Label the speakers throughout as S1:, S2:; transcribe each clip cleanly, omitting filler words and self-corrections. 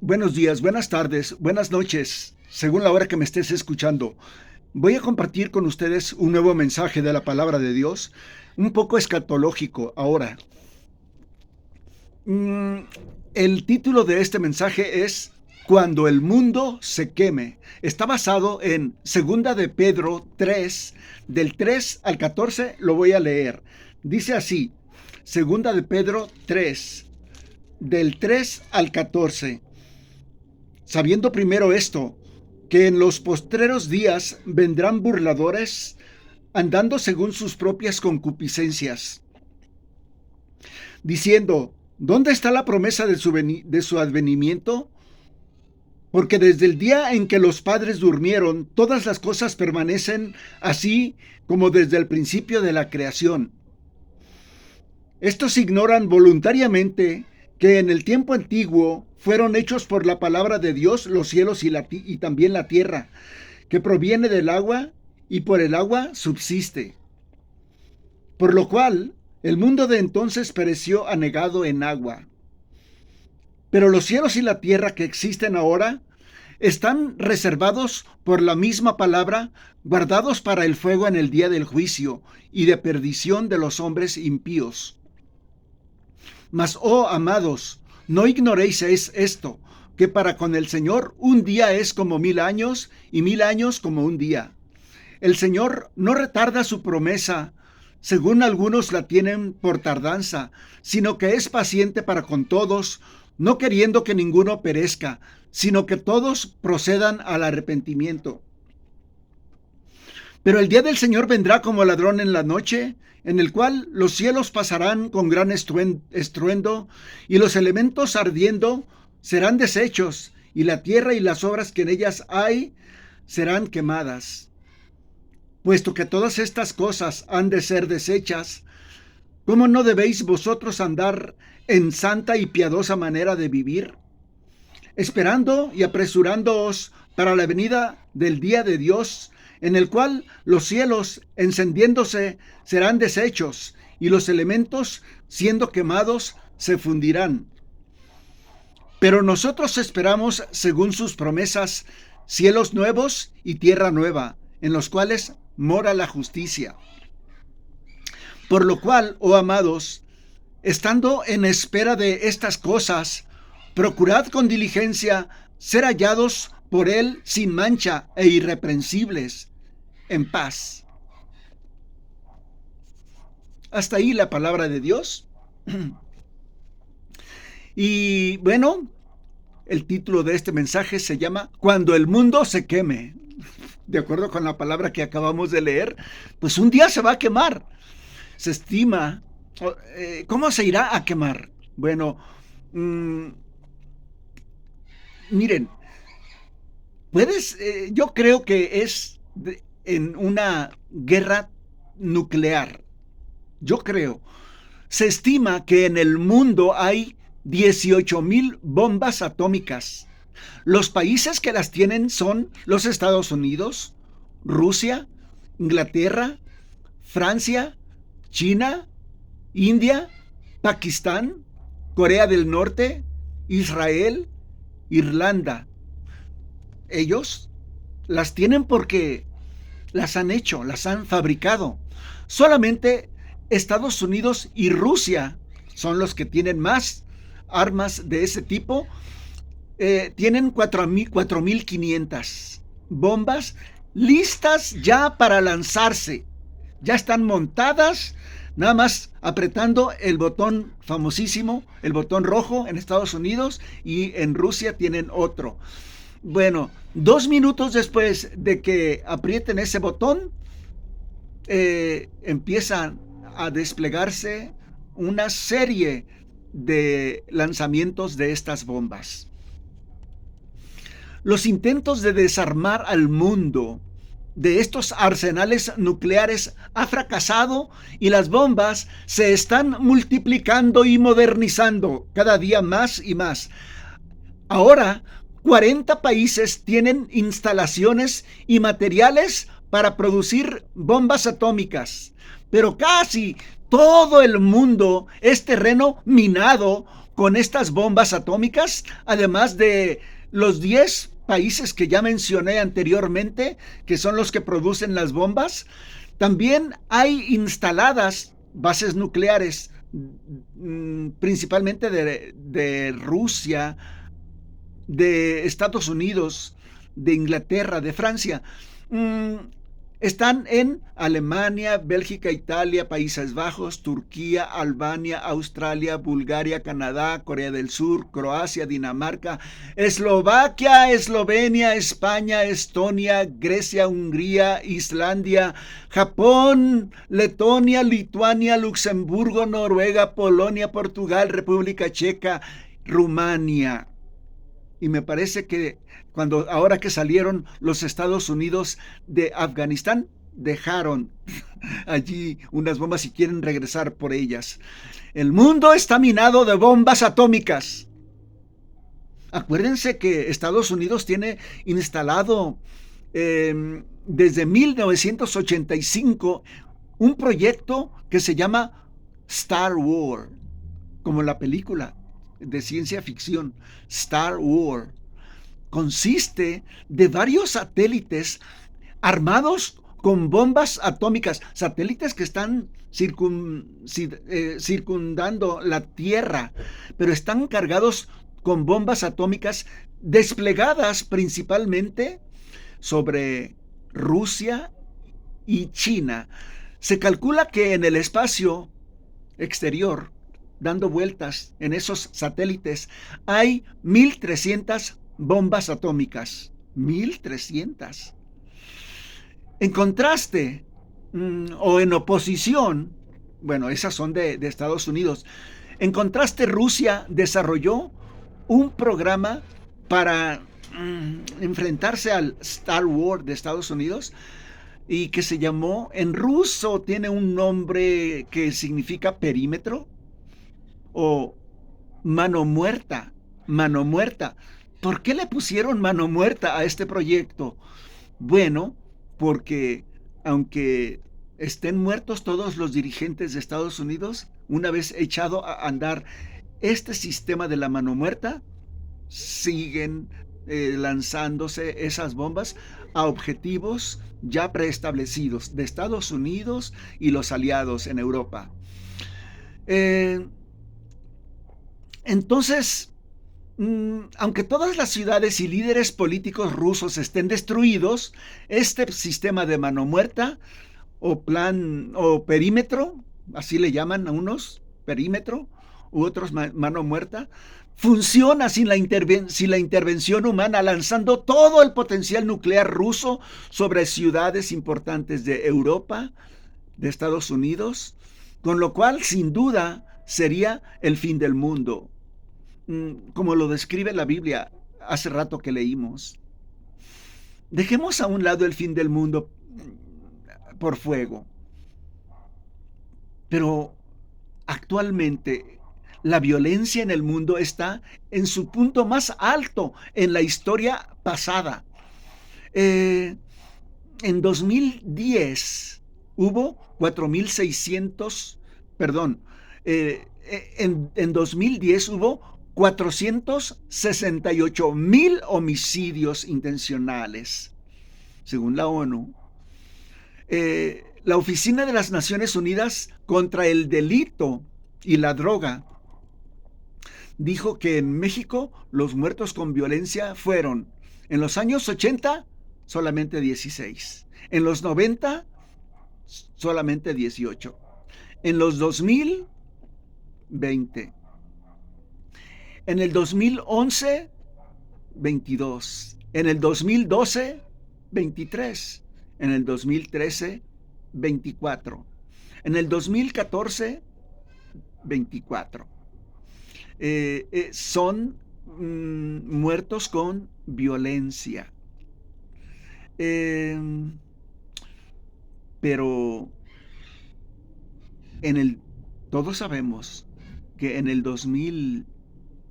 S1: Buenos días, buenas tardes, buenas noches, según la hora que me estés escuchando. Voy a compartir con ustedes un nuevo mensaje de la palabra de Dios, un poco escatológico ahora. Mm, el título de este mensaje es Cuando el mundo se queme. Está basado en Segunda de Pedro 3, del 3 al 14, lo voy a leer. Dice así, Segunda de Pedro 3, del 3 al 14. Sabiendo primero esto, que en los postreros días vendrán burladores, andando según sus propias concupiscencias, diciendo, ¿dónde está la promesa de su advenimiento? Porque desde el día en que los padres durmieron, todas las cosas permanecen así como desde el principio de la creación. Estos ignoran voluntariamente que en el tiempo antiguo fueron hechos por la palabra de Dios los cielos y también la tierra, que proviene del agua y por el agua subsiste. Por lo cual el mundo de entonces pereció anegado en agua. Pero los cielos y la tierra que existen ahora están reservados por la misma palabra, guardados para el fuego en el día del juicio y de perdición de los hombres impíos. Mas, oh amados, no ignoréis esto, que para con el Señor un día es como 1000 años y 1000 años como un día. El Señor no retarda su promesa, según algunos la tienen por tardanza, sino que es paciente para con todos, no queriendo que ninguno perezca, sino que todos procedan al arrepentimiento. Pero el día del Señor vendrá como ladrón en la noche, en el cual los cielos pasarán con gran estruendo, y los elementos ardiendo serán deshechos, y la tierra y las obras que en ellas hay serán quemadas. Puesto que todas estas cosas han de ser deshechas, ¿cómo no debéis vosotros andar en santa y piadosa manera de vivir? Esperando y apresurándoos para la venida del día de Dios, en el cual los cielos, encendiéndose, serán deshechos, y los elementos, siendo quemados, se fundirán. Pero nosotros esperamos, según sus promesas, cielos nuevos y tierra nueva, en los cuales mora la justicia. Por lo cual, oh amados, estando en espera de estas cosas, procurad con diligencia ser hallados por Él sin mancha e irreprensibles, en paz. Hasta ahí la palabra de Dios. Y bueno, el título de este mensaje se llama Cuando el mundo se queme. De acuerdo con la palabra que acabamos de leer, pues un día se va a quemar. Se estima. ¿Cómo se irá a quemar? Bueno, miren, yo creo que es en una guerra nuclear. Yo creo. Se estima que en el mundo hay 18,000 bombas atómicas. Los países que las tienen son los Estados Unidos, Rusia, Inglaterra, Francia, China, India, Pakistán, Corea del Norte, Israel, Irlanda. Ellos las tienen porque las han hecho, las han fabricado. Solamente Estados Unidos y Rusia son los que tienen más armas de ese tipo. Tienen 4,500 bombas listas ya para lanzarse. Ya están montadas, nada más apretando el botón famosísimo, el botón rojo en Estados Unidos, y en Rusia tienen otro. Bueno, 2 minutos después de que aprieten ese botón, empiezan a desplegarse una serie de lanzamientos de estas bombas. Los intentos de desarmar al mundo de estos arsenales nucleares ha fracasado y las bombas se están multiplicando y modernizando cada día más y más. Ahora, 40 países tienen instalaciones y materiales para producir bombas atómicas, pero casi todo el mundo es terreno minado con estas bombas atómicas, además de los 10 países que ya mencioné anteriormente, que son los que producen las bombas. También hay instaladas bases nucleares, principalmente de Rusia, de Estados Unidos, de Inglaterra, de Francia. Están en Alemania, Bélgica, Italia, Países Bajos, Turquía, Albania, Australia, Bulgaria, Canadá, Corea del Sur, Croacia, Dinamarca, Eslovaquia, Eslovenia, España, Estonia, Grecia, Hungría, Islandia, Japón, Letonia, Lituania, Luxemburgo, Noruega, Polonia, Portugal, República Checa, Rumania. Y me parece que ahora que salieron los Estados Unidos de Afganistán, dejaron allí unas bombas y quieren regresar por ellas. El mundo está minado de bombas atómicas. Acuérdense que Estados Unidos tiene instalado desde 1985 un proyecto que se llama Star Wars, como la película de ciencia ficción, Star Wars. Consiste de varios satélites armados con bombas atómicas, satélites que están circundando la Tierra, pero están cargados con bombas atómicas desplegadas principalmente sobre Rusia y China. Se calcula que en el espacio exterior, dando vueltas en esos satélites, hay 1.300 bombas atómicas. 1.300. En contraste, o en oposición, bueno, esas son de Estados Unidos. En contraste, Rusia desarrolló un programa para enfrentarse al Star Wars de Estados Unidos, y que se llamó, en ruso tiene un nombre que significa perímetro o mano muerta. Mano muerta. ¿Por qué le pusieron mano muerta a este proyecto? Bueno, porque aunque estén muertos todos los dirigentes de Estados Unidos, una vez echado a andar este sistema de la mano muerta, siguen lanzándose esas bombas a objetivos ya preestablecidos de Estados Unidos y los aliados en Europa. Entonces, aunque todas las ciudades y líderes políticos rusos estén destruidos, este sistema de mano muerta o plan o perímetro, así le llaman a unos, perímetro, u otros mano muerta, funciona sin la intervención humana, lanzando todo el potencial nuclear ruso sobre ciudades importantes de Europa, de Estados Unidos, con lo cual sin duda sería el fin del mundo, como lo describe la Biblia hace rato que leímos. Dejemos a un lado el fin del mundo por fuego, pero actualmente la violencia en el mundo está en su punto más alto en la historia pasada. En 2010 hubo 4.600, perdón, en 2010 hubo 468.000 homicidios intencionales, según la ONU. La Oficina de las Naciones Unidas contra el Delito y la Droga dijo que en México los muertos con violencia fueron, en los años 80, solamente 16. En los 90, solamente 18. En los 2000, 20. En el 2011, 22. En el 2012, 23. En el 2013, 24. En el 2014, 24. Son muertos con violencia. Pero todos sabemos que en el 2010,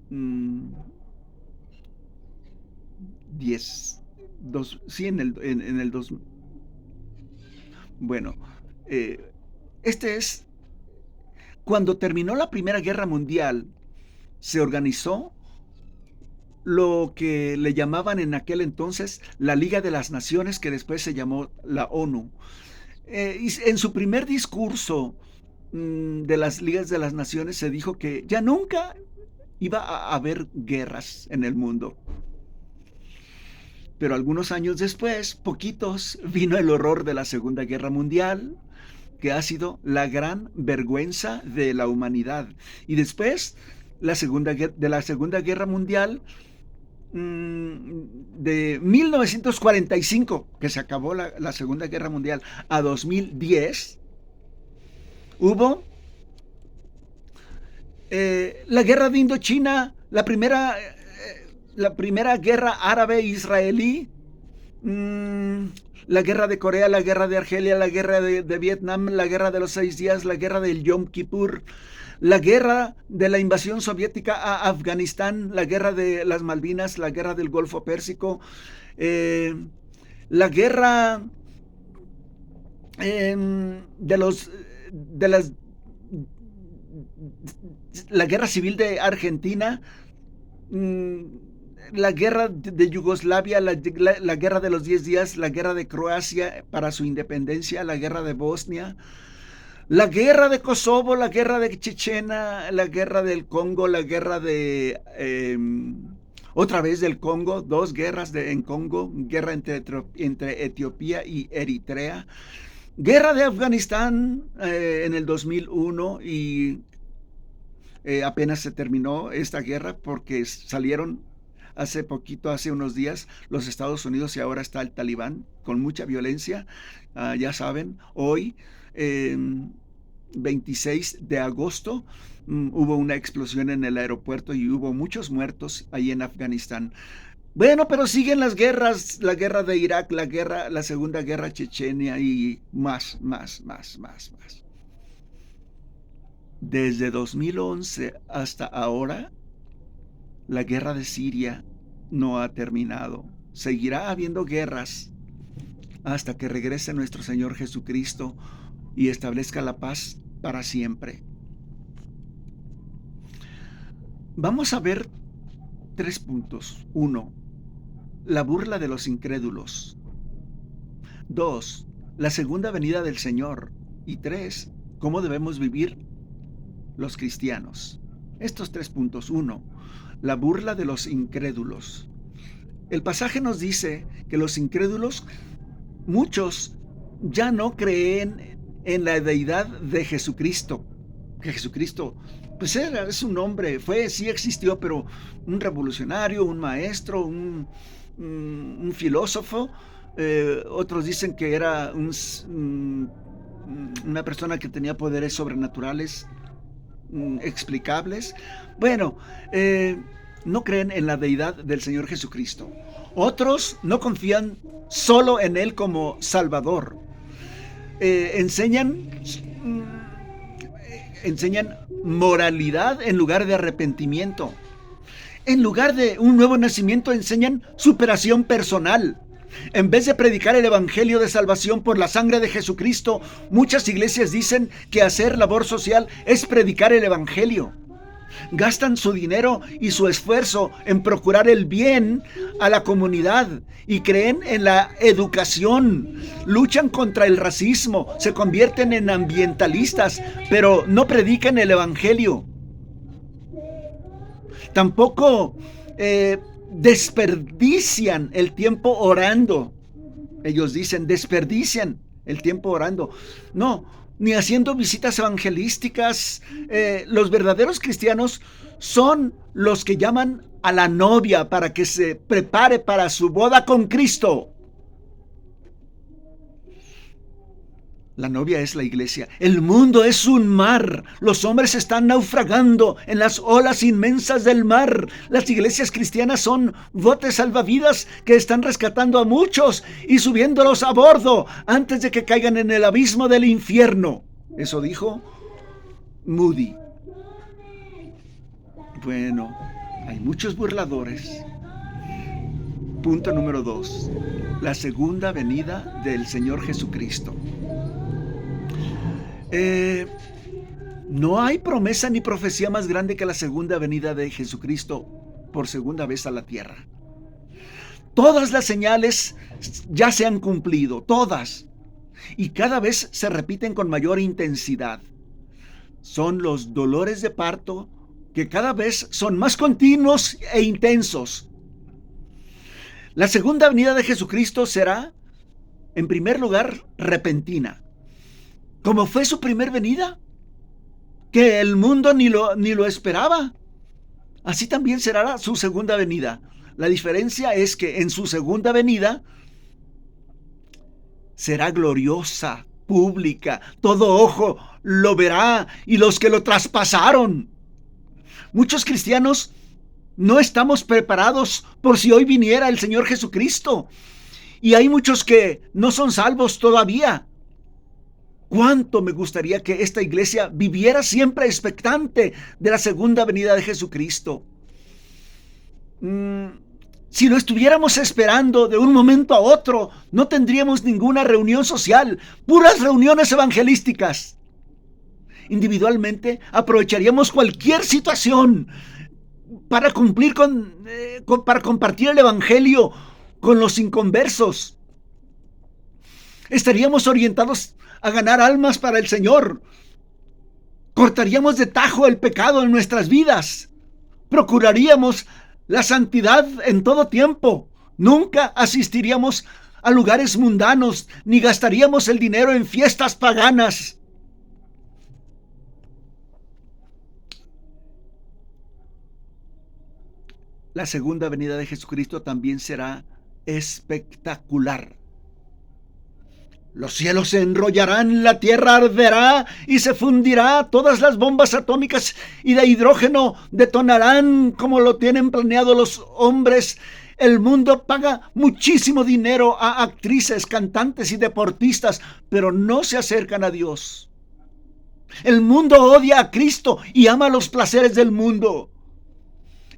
S1: en el 2000, bueno, este es cuando terminó la Primera Guerra Mundial. se organizó lo que le llamaban en aquel entonces la Liga de las Naciones, que después se llamó la ONU. Y en su primer discurso de las Ligas de las Naciones se dijo que ya nunca iba a haber guerras en el mundo. Pero algunos años después, poquitos, vino el horror de la Segunda Guerra Mundial, que ha sido la gran vergüenza de la humanidad. Y después de la Segunda Guerra Mundial, de 1945, que se acabó la Segunda Guerra Mundial, a 2010, hubo la guerra de Indochina, la primera guerra árabe-israelí, la guerra de Corea, la guerra de Argelia, la guerra de Vietnam, la guerra de los 6 días, la guerra del Yom Kippur, la guerra de la invasión soviética a Afganistán, la guerra de las Malvinas, la guerra del Golfo Pérsico, la guerra la guerra civil de Argentina, la guerra de Yugoslavia, la guerra de los 10 días, la guerra de Croacia para su independencia, la guerra de Bosnia, la guerra de Kosovo, la guerra de Chechenia, la guerra del Congo, la guerra de otra vez del Congo, 2 guerras en Congo, guerra entre Etiopía y Eritrea, guerra de Afganistán en el 2001 y apenas se terminó esta guerra porque salieron hace poquito, hace unos días, los Estados Unidos y ahora está el Talibán con mucha violencia. Ya saben, hoy, 26 de agosto, hubo una explosión en el aeropuerto y hubo muchos muertos ahí en Afganistán. Bueno, pero siguen las guerras, la guerra de Irak, la Segunda Guerra Chechenia y más. Desde 2011 hasta ahora, la guerra de Siria no ha terminado. Seguirá habiendo guerras hasta que regrese nuestro Señor Jesucristo y establezca la paz para siempre. Vamos a ver 3 puntos. 1. La burla de los incrédulos. 2. La segunda venida del Señor. Y 3. Cómo debemos vivir los cristianos. Estos 3 puntos. 1. La burla de los incrédulos. El pasaje nos dice que los incrédulos, muchos, ya no creen en la deidad de Jesucristo. Que Jesucristo, pues es un hombre, sí existió, pero un revolucionario, un maestro, un filósofo. Otros dicen que era una persona que tenía poderes sobrenaturales explicables. Bueno, no creen en la deidad del Señor Jesucristo. Otros no confían solo en Él como Salvador. Enseñan moralidad en lugar de arrepentimiento. En lugar de un nuevo nacimiento, enseñan superación personal. En vez de predicar el evangelio de salvación por la sangre de Jesucristo, muchas iglesias dicen que hacer labor social es predicar el evangelio. Gastan su dinero y su esfuerzo en procurar el bien a la comunidad y creen en la educación. Luchan contra el racismo, se convierten en ambientalistas, pero no predican el evangelio. Tampoco desperdician el tiempo orando. Ellos dicen, desperdician el tiempo orando. No, ni haciendo visitas evangelísticas. Los verdaderos cristianos son los que llaman a la novia para que se prepare para su boda con Cristo. La novia es la iglesia. El mundo es un mar. Los hombres están naufragando en las olas inmensas del mar. Las iglesias cristianas son botes salvavidas que están rescatando a muchos y subiéndolos a bordo antes de que caigan en el abismo del infierno. Eso dijo Moody. Bueno, hay muchos burladores. Punto número 2. La segunda venida del Señor Jesucristo. No hay promesa ni profecía más grande que la segunda venida de Jesucristo por segunda vez a la tierra. Todas las señales ya se han cumplido, todas, y cada vez se repiten con mayor intensidad. Son los dolores de parto que cada vez son más continuos e intensos. La segunda venida de Jesucristo será, en primer lugar, repentina. Como fue su primer venida, que el mundo ni lo esperaba. Así también será su segunda venida. La diferencia es que en su segunda venida será gloriosa, pública, todo ojo lo verá y los que lo traspasaron. Muchos cristianos no estamos preparados por si hoy viniera el Señor Jesucristo. Y hay muchos que no son salvos todavía. ¿Cuánto me gustaría que esta iglesia viviera siempre expectante de la segunda venida de Jesucristo? Si lo estuviéramos esperando de un momento a otro, no tendríamos ninguna reunión social, puras reuniones evangelísticas. Individualmente aprovecharíamos cualquier situación para cumplir para compartir el evangelio con los inconversos. Estaríamos orientados a ganar almas para el Señor. Cortaríamos de tajo el pecado en nuestras vidas. Procuraríamos la santidad en todo tiempo. Nunca asistiríamos a lugares mundanos, ni gastaríamos el dinero en fiestas paganas. La segunda venida de Jesucristo también será espectacular. Los cielos se enrollarán, la tierra arderá y se fundirá, todas las bombas atómicas y de hidrógeno detonarán como lo tienen planeado los hombres. El mundo paga muchísimo dinero a actrices, cantantes y deportistas, pero no se acercan a Dios. El mundo odia a Cristo y ama los placeres del mundo.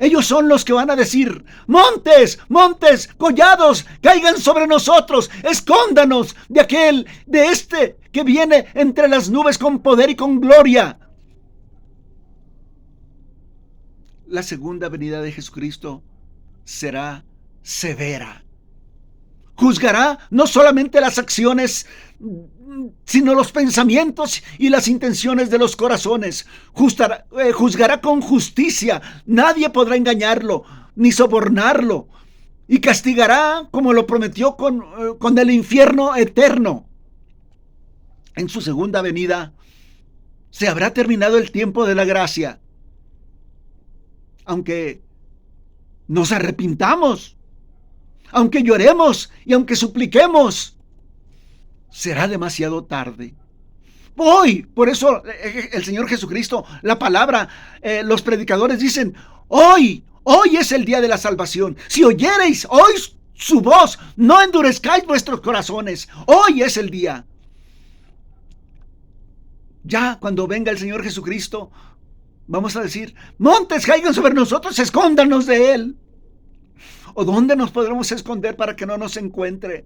S1: Ellos son los que van a decir: montes, montes, collados, caigan sobre nosotros, escóndanos de este que viene entre las nubes con poder y con gloria. La segunda venida de Jesucristo será severa. Juzgará no solamente las acciones, sino los pensamientos y las intenciones de los corazones. Juzgará con justicia. Nadie podrá engañarlo ni sobornarlo. Y castigará como lo prometió con el infierno eterno. En su segunda venida se habrá terminado el tiempo de la gracia. Aunque nos arrepintamos, aunque lloremos y aunque supliquemos, será demasiado tarde. Hoy, por eso el Señor Jesucristo, la palabra, los predicadores dicen: hoy es el día de la salvación. Si oyereis hoy su voz, no endurezcáis vuestros corazones. Hoy es el día. Ya cuando venga el Señor Jesucristo, vamos a decir: montes caigan sobre nosotros, escóndanos de Él. ¿O dónde nos podremos esconder para que no nos encuentre?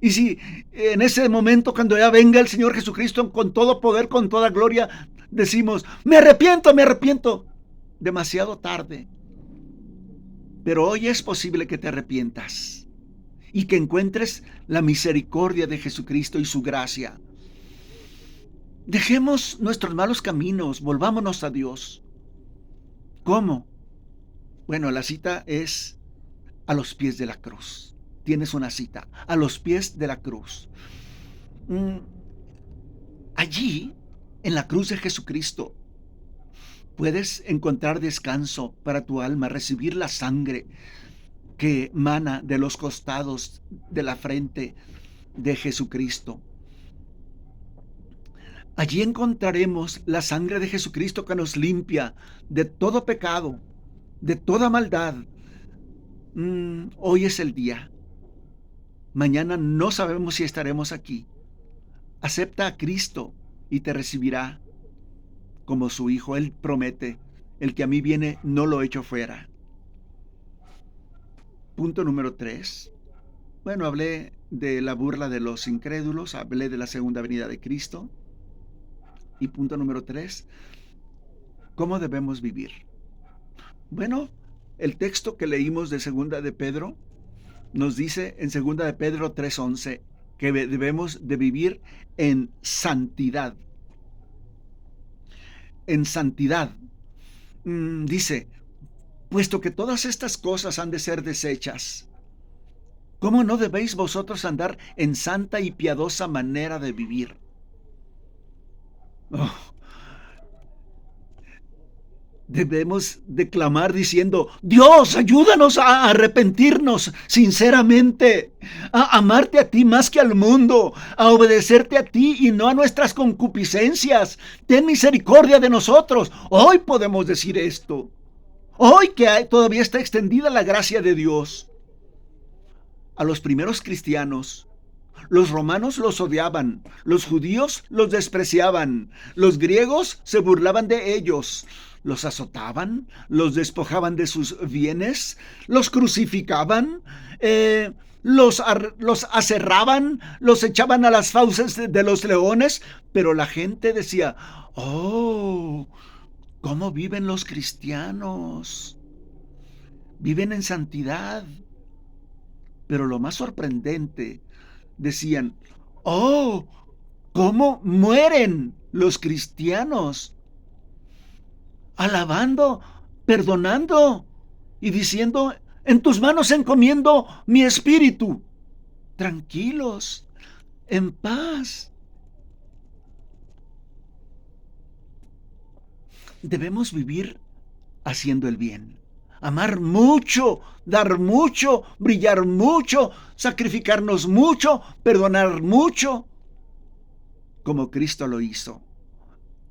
S1: Y si en ese momento, cuando ya venga el Señor Jesucristo con todo poder, con toda gloria, decimos: me arrepiento, demasiado tarde. Pero hoy es posible que te arrepientas y que encuentres la misericordia de Jesucristo y su gracia. Dejemos nuestros malos caminos, volvámonos a Dios. ¿Cómo? Bueno, la cita es a los pies de la cruz. Tienes una cita, a los pies de la cruz. Allí, en la cruz de Jesucristo, puedes encontrar descanso para tu alma, recibir la sangre que mana de los costados de la frente de Jesucristo. Allí encontraremos la sangre de Jesucristo que nos limpia de todo pecado, de toda maldad. Hoy es el día. Mañana no sabemos si estaremos aquí. Acepta a Cristo y te recibirá como su Hijo. Él promete: el que a mí viene no lo echo fuera. Punto número 3. Bueno, hablé de la burla de los incrédulos, hablé de la segunda venida de Cristo. Y punto número 3, ¿cómo debemos vivir? Bueno, el texto que leímos de Segunda de Pedro nos dice en Segunda de Pedro 3:11 que debemos de vivir en santidad. En santidad. Dice, puesto que todas estas cosas han de ser desechas, ¿cómo no debéis vosotros andar en santa y piadosa manera de vivir? Oh, debemos declamar diciendo, Dios, ayúdanos a arrepentirnos sinceramente, a amarte a ti más que al mundo, a obedecerte a ti y no a nuestras concupiscencias. Ten misericordia de nosotros. Hoy podemos decir esto. Hoy que todavía está extendida la gracia de Dios. A los primeros cristianos, los romanos los odiaban, los judíos los despreciaban, los griegos se burlaban de ellos, los azotaban, los despojaban de sus bienes, los crucificaban, los aserraban, los echaban a las fauces de los leones, pero la gente decía, oh, ¿cómo viven los cristianos? Viven en santidad. Pero lo más sorprendente, decían, oh, ¿cómo mueren los cristianos? Alabando, perdonando y diciendo, en tus manos encomiendo mi espíritu. Tranquilos, en paz. Debemos vivir haciendo el bien. Amar mucho, dar mucho, brillar mucho, sacrificarnos mucho, perdonar mucho, como Cristo lo hizo.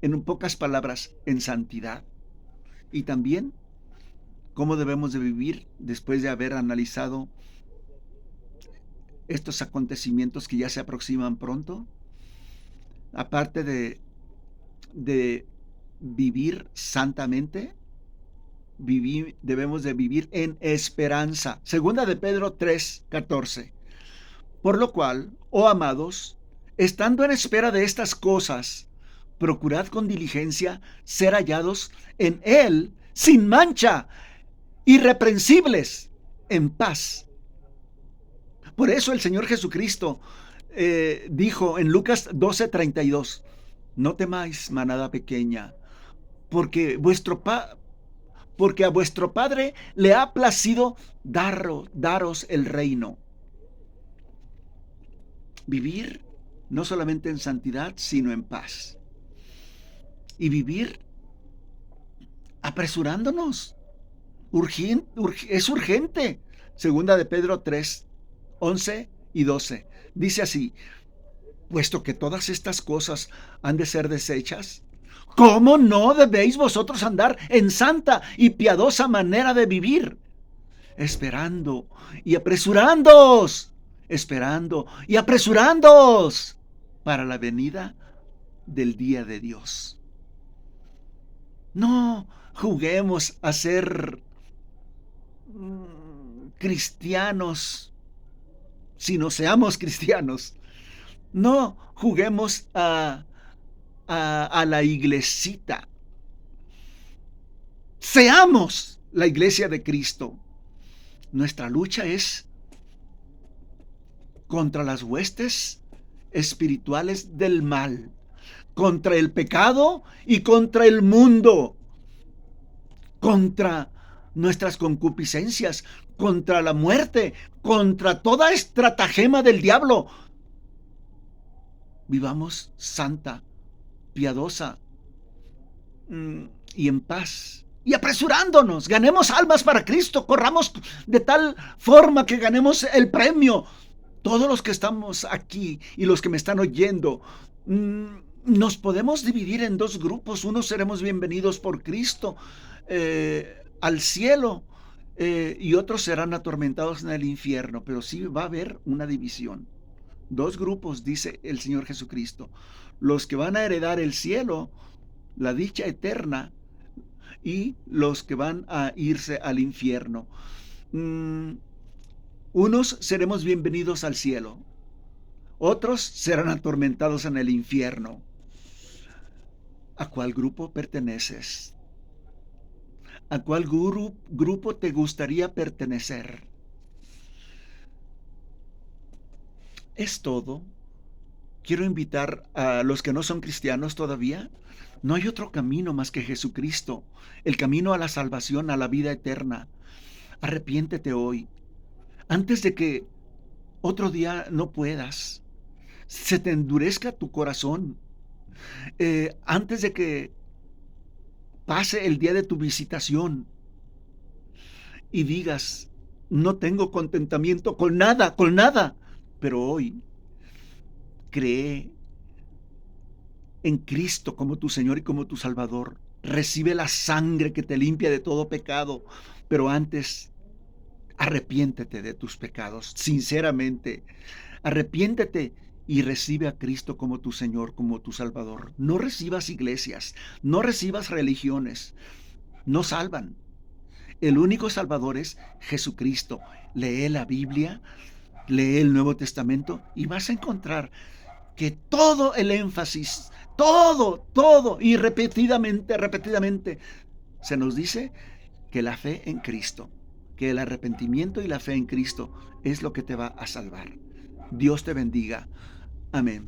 S1: En pocas palabras, en santidad. Y también cómo debemos de vivir después de haber analizado estos acontecimientos que ya se aproximan pronto. Aparte de vivir santamente, debemos de vivir en esperanza. Segunda de Pedro 3:14. Por lo cual, oh amados, estando en espera de estas cosas, procurad con diligencia ser hallados en Él sin mancha, irreprensibles, en paz. Por eso el Señor Jesucristo dijo en Lucas 12:32, no temáis, manada pequeña, porque a vuestro Padre le ha placido daros el reino. Vivir no solamente en santidad, sino en paz. Y vivir apresurándonos. Es urgente. Segunda de Pedro 3:11 y 12. Dice así, puesto que todas estas cosas han de ser desechas, ¿cómo no debéis vosotros andar en santa y piadosa manera de vivir? Esperando y apresurándoos, esperando y apresurándoos para la venida del día de Dios. No juguemos a ser cristianos, sino seamos cristianos. No juguemos a la iglesita. Seamos la iglesia de Cristo. Nuestra lucha es contra las huestes espirituales del mal, contra el pecado y contra el mundo, contra nuestras concupiscencias, contra la muerte, contra toda estratagema del diablo. Vivamos santa, piadosa y en paz. Y apresurándonos, ganemos almas para Cristo, corramos de tal forma que ganemos el premio. Todos los que estamos aquí y los que me están oyendo, nos podemos dividir en dos grupos. Unos seremos bienvenidos por Cristo al cielo y otros serán atormentados en el infierno. Pero sí va a haber una división. Dos grupos, dice el Señor Jesucristo. Los que van a heredar el cielo, la dicha eterna, y los que van a irse al infierno. Unos seremos bienvenidos al cielo, otros serán atormentados en el infierno. ¿A cuál grupo perteneces? ¿A cuál grupo te gustaría pertenecer? Es todo. Quiero invitar a los que no son cristianos todavía. No hay otro camino más que Jesucristo, el camino a la salvación, a la vida eterna. Arrepiéntete hoy, antes de que otro día no puedas, se te endurezca tu corazón, antes de que pase el día de tu visitación y digas, no tengo contentamiento con nada, pero hoy cree en Cristo como tu Señor y como tu Salvador. Recibe la sangre que te limpia de todo pecado, pero antes arrepiéntete de tus pecados, sinceramente. Arrepiéntete y recibe a Cristo como tu Señor, como tu Salvador. No recibas iglesias, no recibas religiones, no salvan. El único Salvador es Jesucristo. Lee la Biblia, lee el Nuevo Testamento y vas a encontrar que todo el énfasis, todo, y repetidamente, se nos dice que la fe en Cristo, que el arrepentimiento y la fe en Cristo es lo que te va a salvar. Dios te bendiga. Amén.